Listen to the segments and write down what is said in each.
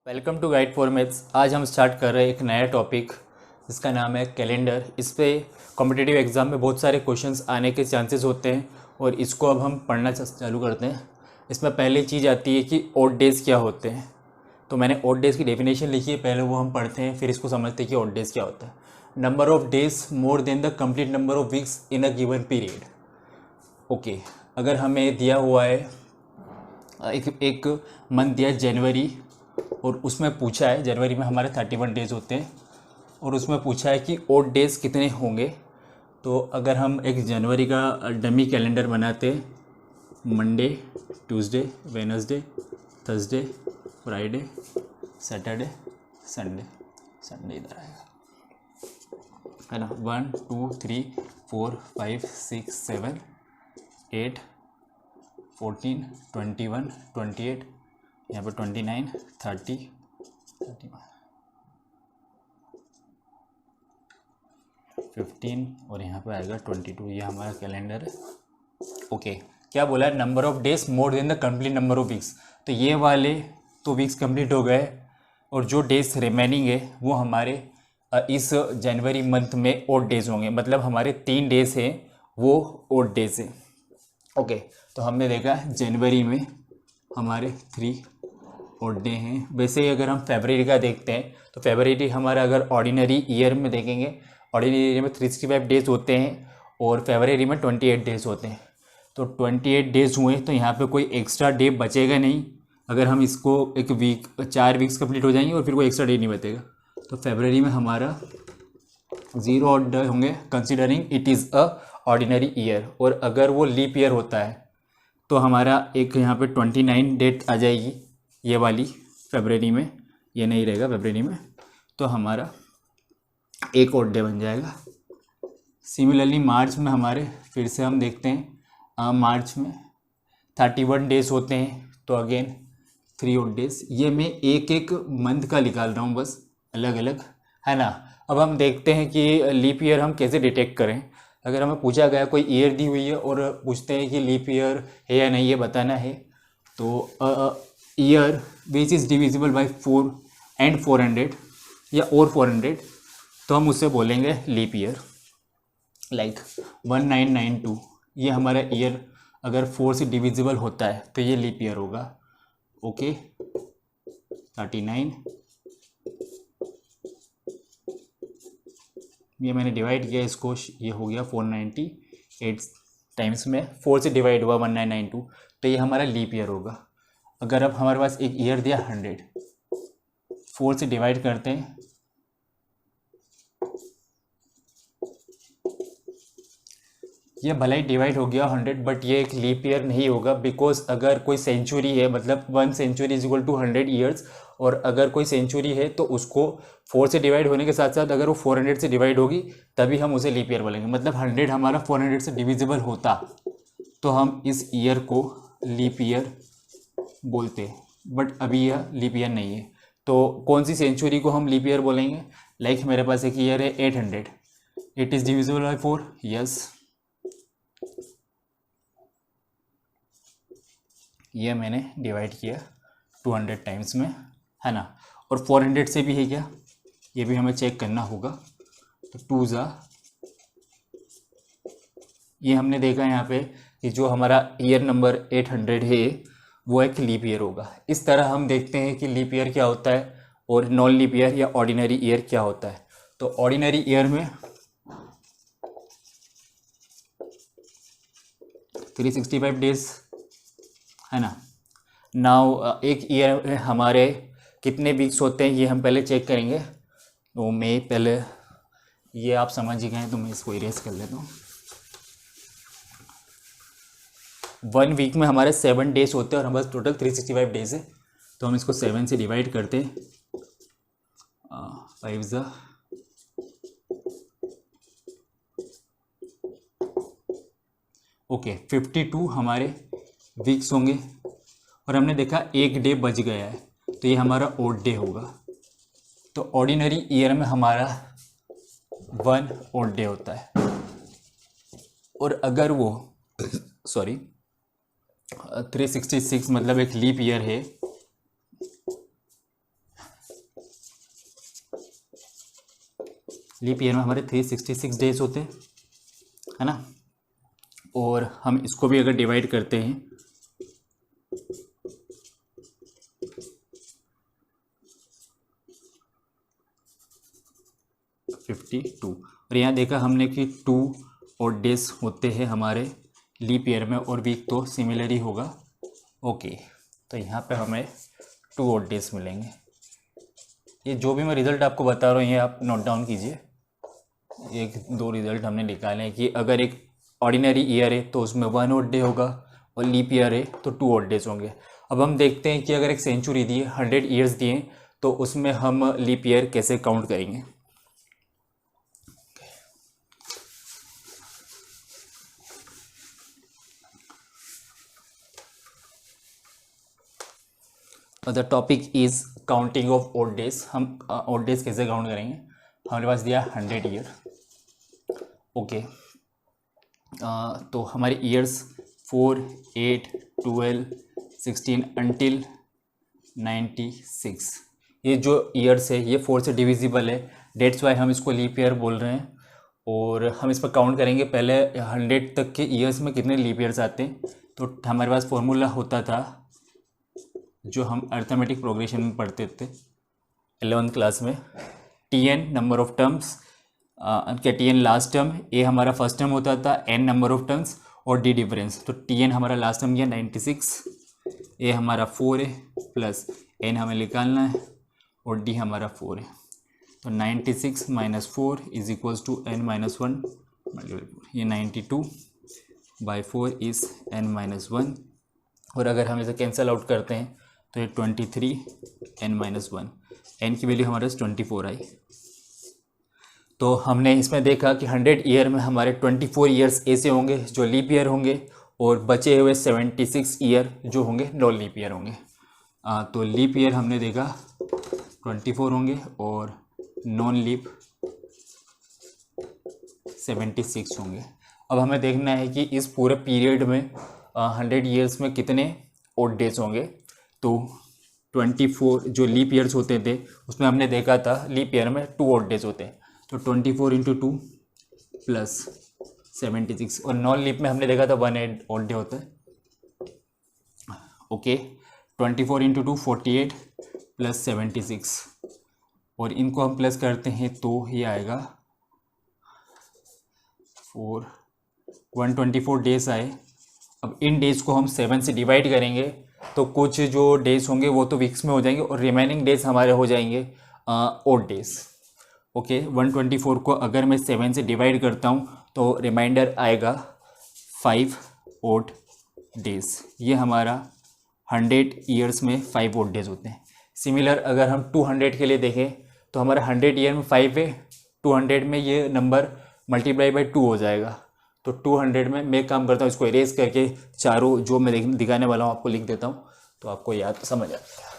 Welcome to guide for maths. आज हम start कर रहे हैं एक नया टॉपिक जिसका नाम है कैलेंडर। इस पे कॉम्पिटिटिव एग्ज़ाम में बहुत सारे क्वेश्चंस आने के चांसेस होते हैं और इसको अब हम पढ़ना चालू करते हैं। इसमें पहली चीज़ आती है कि ऑड डेज़ क्या होते हैं। तो मैंने ऑड डेज़ की डेफिनेशन लिखी है, पहले वो हम पढ़ते हैं, फिर इसको समझते हैं कि ऑड डेज़ क्या होता है। Number of days more than the complete number of weeks in a given period. Okay, अगर हमें दिया हुआ है एक मंथ दिया जनवरी और उसमें पूछा है जनवरी में हमारे 31 डेज़ होते हैं और उसमें पूछा है कि ऑड डेज़ कितने होंगे। तो अगर हम एक जनवरी का डमी कैलेंडर बनाते हैं, Monday, Tuesday, Wednesday, Thursday, Friday, Saturday, Sunday. Sunday इधर आएगा, है ना। 1 2 3 4 5 6 7 8 14 21 28, यहाँ पर 29 30 31 15 और यहाँ पर आएगा 22। ये हमारा कैलेंडर है। ओके, क्या बोला है? Number of days more than the complete number of weeks. तो ये वाले तो वीक्स कंप्लीट हो गए और जो डेज रिमेनिंग है वो हमारे इस जनवरी मंथ में ऑड डेज होंगे। मतलब हमारे 3 डेज हैं वो ऑड डेज हैं। ओके, तो हमने देखा जनवरी में हमारे 3 ऑड डे हैं। वैसे ही अगर हम फरवरी का देखते हैं तो फरवरी हमारा अगर ऑर्डिनरी ईयर में देखेंगे, ऑर्डिनरी ईयर में 365 डेज होते हैं और फरवरी में 28 डेज होते हैं। तो 28 डेज हुए तो यहाँ पे कोई एक्स्ट्रा डे बचेगा नहीं। अगर हम इसको एक वीक 4 वीक्स कंप्लीट हो जाएंगे और फिर कोई एक्स्ट्रा डे नहीं बचेगा। तो फरवरी में हमारा 0 ऑड डे होंगे considering it is a ordinary year. और अगर वो लीप ईयर होता है तो हमारा एक यहाँ पे 29 डेट आ जाएगी, ये वाली फरवरी में, ये नहीं रहेगा फरवरी में, तो हमारा एक और डे बन जाएगा। सिमिलरली मार्च में हमारे फिर से हम देखते हैं, मार्च में 31 डेज होते हैं तो अगेन 3 और डेज। ये मैं एक एक मंथ का निकाल रहा हूँ बस अलग अलग, है ना। अब हम देखते हैं कि लीप ईयर हम कैसे डिटेक्ट करें। अगर हमें पूछा गया कोई ईयर दी हुई है और पूछते हैं कि लीप ईयर है या नहीं, ये बताना है। तो year which is divisible by 4 and 400 या और 400, तो हम उससे बोलेंगे लीप ईयर। लाइक 1992 ये हमारा ईयर अगर 4 से डिविजिबल होता है तो ये लीप ईयर होगा। ओके, 39 ये मैंने डिवाइड किया इसको, ये हो गया 498 टाइम्स में 4 से डिवाइड हुआ 1992, तो ये हमारा लीप ईयर होगा। अगर अब हमारे पास एक ईयर दिया 100, 4 से डिवाइड करते हैं, ये भले ही डिवाइड हो गया 100 बट ये एक लीप ईयर नहीं होगा। बिकॉज अगर कोई सेंचुरी है, मतलब 1 century is equal to 100 years, और अगर कोई सेंचुरी है तो उसको 4 से डिवाइड होने के साथ साथ अगर वो 400 से डिवाइड होगी तभी हम उसे लीप ईयर बोलेंगे। मतलब 100 हमारा 400 से डिविजिबल होता तो हम इस ईयर को लीप ईयर बोलते, बट अभी यह लीप ईयर नहीं है। तो कौन सी सेंचुरी को हम लीप ईयर बोलेंगे? लाइक मेरे पास एक ईयर है 800, it is divisible by 4, yes, ये मैंने डिवाइड किया 200 टाइम्स में, है ना। और 400 से भी है क्या, ये भी हमें चेक करना होगा। तो 2 ज़ा, ये हमने देखा यहाँ पे कि जो हमारा ईयर नंबर 800 है वो एक लीप ईयर होगा। इस तरह हम देखते हैं कि लीप ईयर क्या होता है और नॉन लीप ईयर या ऑर्डिनरी ईयर क्या होता है। तो ऑर्डिनरी ईयर में 365 डेज, है ना। नाउ एक ईयर में हमारे कितने वीक्स होते हैं ये हम पहले चेक करेंगे। तो मैं पहले, ये आप समझ ही गए तो मैं इसको इरेज कर लेता हूँ। 1 वीक में हमारे 7 डेज होते हैं और हमारे टोटल 365 डेज है। तो हम इसको 7 से डिवाइड करते हैं, 5 ज़ा, ओके 52 हमारे वीक्स होंगे। और हमने देखा एक डे बच गया है तो ये हमारा ऑड डे होगा। तो ऑर्डिनरी ईयर में हमारा 1 ऑड डे होता है। और अगर वो 366 मतलब एक लीप ईयर है लीप ईयर में हमारे 366 डेज होते हैं, है ना। और हम इसको भी अगर डिवाइड करते हैं 52, और यहाँ देखा हमने कि 2 और डेज होते हैं हमारे लीप ईयर में, और वीक तो सिमिलर ही होगा। ओके, तो यहाँ पे हमें 2 और डेज मिलेंगे। ये जो भी मैं रिज़ल्ट आपको बता रहा हूँ ये आप नोट डाउन कीजिए। 1-2 रिज़ल्ट हमने निकाले हैं कि अगर एक ऑर्डिनरी ईयर है तो उसमें 1 और डे होगा, और लीप ईयर है तो 2 और डेज होंगे। अब हम देखते हैं कि अगर एक सेंचुरी दी है, 100 ईयर्स दिए, तो उसमें हम लीप ईयर कैसे काउंट करेंगे। The topic is counting of odd days. हम ओड डेज कैसे काउंट करेंगे। हमारे पास दिया 100 ईयर। ओके, तो हमारे ईयर्स 4, 8, 12, 16 अंटिल 96। ये जो ईयर्स है ये 4 से डिविजिबल है, डेट्स वाई हम इसको लीप ईयर बोल रहे हैं। और हम इस पर काउंट करेंगे पहले 100 तक के ईयर्स में कितने लीप ईयर्स आते हैं। तो हमारे पास फॉर्मूला होता था जो हम अर्थमेटिक प्रोग्रेशन में पढ़ते थे 11th क्लास में, TN नंबर ऑफ टर्म्स, क्या TN लास्ट टर्म, ए हमारा फर्स्ट टर्म होता था, N नंबर ऑफ टर्म्स और D डिफरेंस। तो TN हमारा लास्ट टर्म गया 96, ए हमारा 4 है, प्लस N हमें निकालना है और D हमारा 4 है। तो 96 minus 4 is equals to N minus 1, ये 92/4 इज़ N माइनस 1। और अगर हम इसे कैंसिल आउट करते हैं तो ये 23 N माइनस 1, N की वैल्यू हमारे 24 आई। तो हमने इसमें देखा कि 100 ईयर में हमारे 24 ईयर्स ऐसे होंगे जो लीप ईयर होंगे, और बचे हुए 76 ईयर जो होंगे नॉन लीप ईयर होंगे। तो लीप ईयर हमने देखा 24 होंगे और नॉन लीप 76 होंगे। अब हमें देखना है कि इस पूरे पीरियड में 100 ईयर्स में कितने ओड डेज होंगे। तो 24 जो लीप ईयर्स होते थे उसमें हमने देखा था लीप ईयर में 2 ओड डेज होते हैं, तो 24 × 2 प्लस 76, और नॉन लीप में हमने देखा था 1 ओड डे होता है। ओके, 24 × 2 48 प्लस 76, और इनको हम प्लस करते हैं तो ये आएगा 124 डेज आए। अब इन डेज को हम 7 से डिवाइड करेंगे तो कुछ जो डेज होंगे वो तो वीक्स में हो जाएंगे, और रिमेनिंग डेज हमारे हो जाएंगे ओड डेज। ओके, 124 को अगर मैं 7 से डिवाइड करता हूँ तो रिमाइंडर आएगा 5 ओड डेज। ये हमारा 100 ईयर्स में 5 ओड डेज होते हैं। सिमिलर अगर हम 200 के लिए देखें तो हमारा 100 ईयर में 5 है, 200 में ये नंबर मल्टीप्लाई बाई 2 हो जाएगा। तो 200 में मैं काम करता हूँ इसको इरेज करके चारों जो मैं दिखाने वाला हूँ आपको लिख देता हूँ, तो आपको याद समझ आ जाएगा।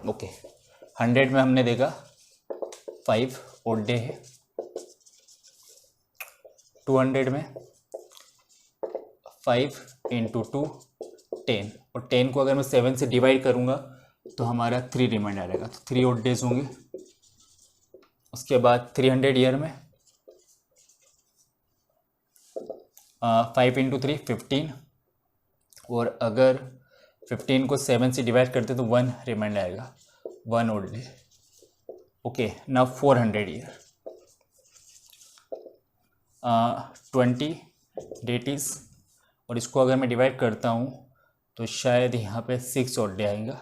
ओके, 100 में हमने देखा 5 ओड डे है, 200 में 5 × 2 10, और 10 को अगर मैं 7 से डिवाइड करूँगा तो हमारा 3 रिमाइंडर आएगा, तो 3 ओड डेज होंगे। उसके बाद 300 ईयर में 5 × 3 15, और अगर 15 को 7 से डिवाइड करते तो 1 रिमाइंडर आएगा, 1 odd day. Okay, now 400 year 20 डेटीज, और इसको अगर मैं डिवाइड करता हूँ तो शायद यहाँ पे 6 ओड डे आएगा,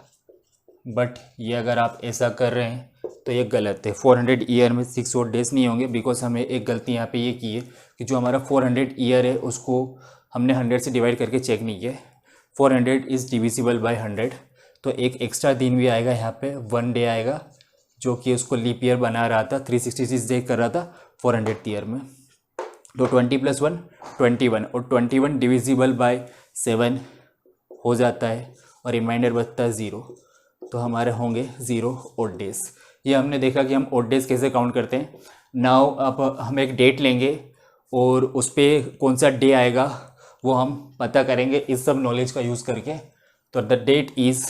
बट ये अगर आप ऐसा कर रहे हैं तो ये गलत है। 400 ईयर में 6 ओड डेज नहीं होंगे, बिकॉज हमें एक गलती यहाँ पे ये की है कि जो हमारा 400 ईयर है उसको हमने 100 से डिवाइड करके चेक नहीं किया। 400 इज़ डिविजिबल बाय 100, तो एक एक्स्ट्रा दिन भी आएगा यहाँ पे, 1 डे आएगा जो कि उसको लीप ईयर बना रहा था, 366 डे कर रहा था 400 ईयर में। तो 20 + 1 21, और 21 डिविजिबल बाय 7 हो जाता है, और रिमाइंडर बचता है 0, तो हमारे होंगे 0 ओड डेज। ये हमने देखा कि हम ओड डेज कैसे काउंट करते हैं। नाउ अब हम एक डेट लेंगे और उस पर कौन सा डे आएगा वो हम पता करेंगे इस सब नॉलेज का यूज़ करके। तो द डेट इज़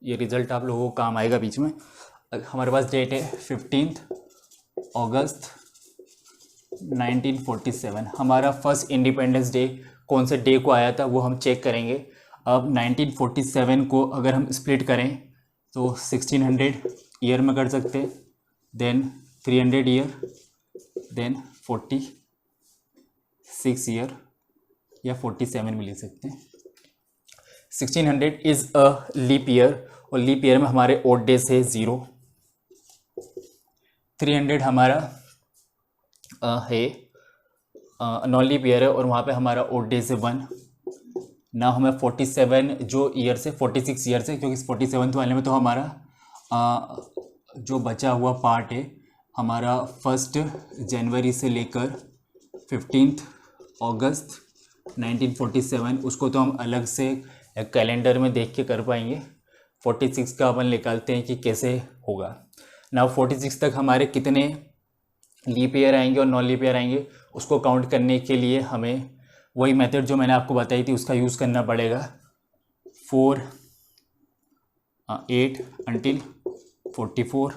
ये रिजल्ट आप लोगों को काम आएगा बीच में। हमारे पास डेट है 15 अगस्त 1947। हमारा फर्स्ट इंडिपेंडेंस डे कौन से डे को आया था वो हम चेक करेंगे। अब 1947 को अगर हम स्प्लिट करें तो 1600 ईयर में कर सकते हैं, देन 300 ईयर, देन 46 ईयर या 47 में ले सकते हैं। 1600 इज़ अ लीप ईयर और लीप ईयर में हमारे ओड डेज है 0। 300 हमारा है नॉन लीप ईयर है और वहाँ पे हमारा ओड डेज है 1। ना हमें 47 जो ईयर से 46 ईयर से, क्योंकि 47 वाले में तो हमारा जो बचा हुआ पार्ट है हमारा 1 जनवरी से लेकर 15 अगस्त 1947, उसको तो हम अलग से कैलेंडर में देख के कर पाएंगे। 46 का अपन निकालते हैं कि कैसे होगा ना। 46 तक हमारे कितने लीप ईयर आएंगे और नॉन लीप ईयर आएंगे उसको काउंट करने के लिए हमें वही मेथड जो मैंने आपको बताई थी उसका यूज़ करना पड़ेगा। 8 until 44।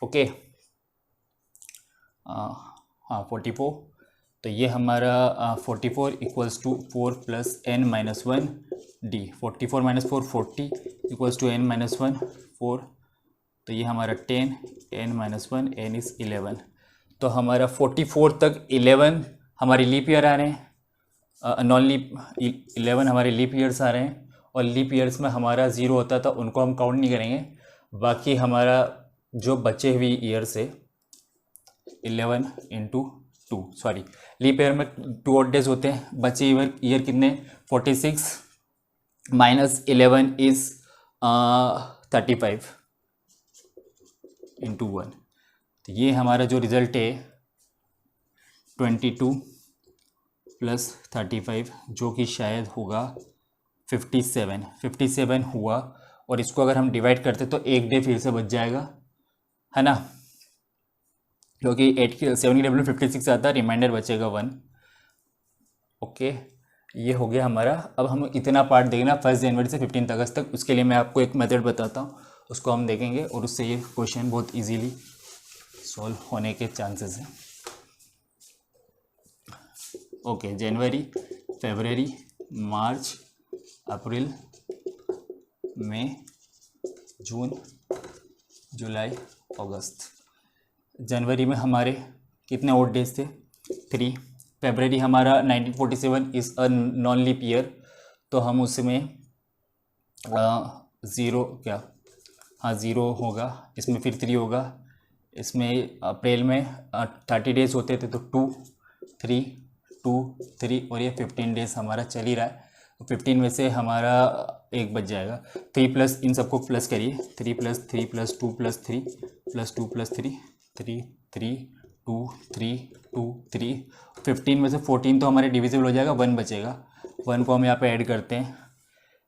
ओके, हाँ 44। तो ये हमारा 44 equals to 4 + n-1 d। 44 - 4 40 equals to n-1 4। तो ये हमारा 10 n-1 n इज़ 11। तो हमारा 44 तक 11 हमारे लीप ईयर आ रहे हैं, नॉन लीप 11 हमारे लीप ईयर्स आ रहे हैं। और लीप ईयर्स में हमारा 0 होता था उनको हम काउंट नहीं करेंगे। बाकी हमारा जो बचे हुई ईयर्स है 11 × 2, सॉरी लीप ईयर में 2 ऑड डेज होते हैं। बचे ईयर कितने 46 - 11 इज़ 35 × 1। तो ये हमारा जो रिज़ल्ट है 22 + 35 जो कि शायद होगा 57 हुआ। और इसको अगर हम डिवाइड करते तो एक डे फिर से बच जाएगा, है ना, क्योंकि 7 के टेबल में 56 आता है, रिमाइंडर बचेगा 1। ओके, ये हो गया हमारा। अब हम इतना पार्ट देखना 1 जनवरी से 15 अगस्त तक। उसके लिए मैं आपको एक मेथड बताता हूँ, उसको हम देखेंगे और उससे ये क्वेश्चन बहुत इजीली सॉल्व होने के चांसेस हैं। ओके, जनवरी, फरवरी, मार्च, अप्रैल, मई, जून, जुलाई, अगस्त। जनवरी में हमारे कितने ओड डेज थे 3। फरवरी हमारा 1947 is a non leap year, तो हम उसमें 0 क्या, हाँ 0 होगा, इसमें फिर 3 होगा। इसमें अप्रैल में 30 डेज होते थे तो 2 3 2 3 और ये 15 डेज हमारा चल ही रहा है। तो 15 में से हमारा एक बच जाएगा। 3 प्लस इन सबको प्लस करिए, 3 + 3 + 2 + 3 + 2 + 3 3 3 2 3 2 3। 15 में से 14 तो हमारे डिविजिबल हो जाएगा, 1 बचेगा। 1 को हम यहाँ पे ऐड करते हैं।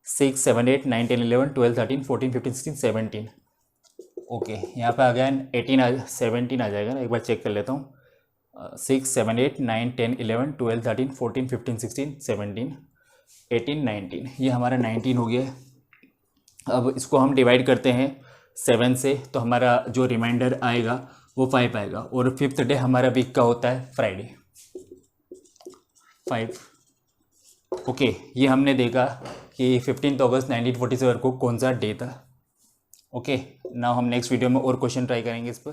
6 7 8 9 10 11 12 13 14 15 16 17। ओके, यहाँ पे आ गया 17 आ जाएगा ना, एक बार चेक कर लेता हूँ। 6 7 8 9 10 11 12 13 14 15 16 17 18 19, ये हमारा 19 हो गया है। अब इसको हम डिवाइड करते हैं 7 से, तो हमारा जो रिमाइंडर आएगा वो 5 आएगा। और 5th डे हमारा वीक का होता है फ्राइडे 5। ओके, ये हमने देखा कि 15 अगस्त 1947 को कौन सा डे था। ओके, नाउ हम नेक्स्ट वीडियो में और क्वेश्चन ट्राई करेंगे इस पर।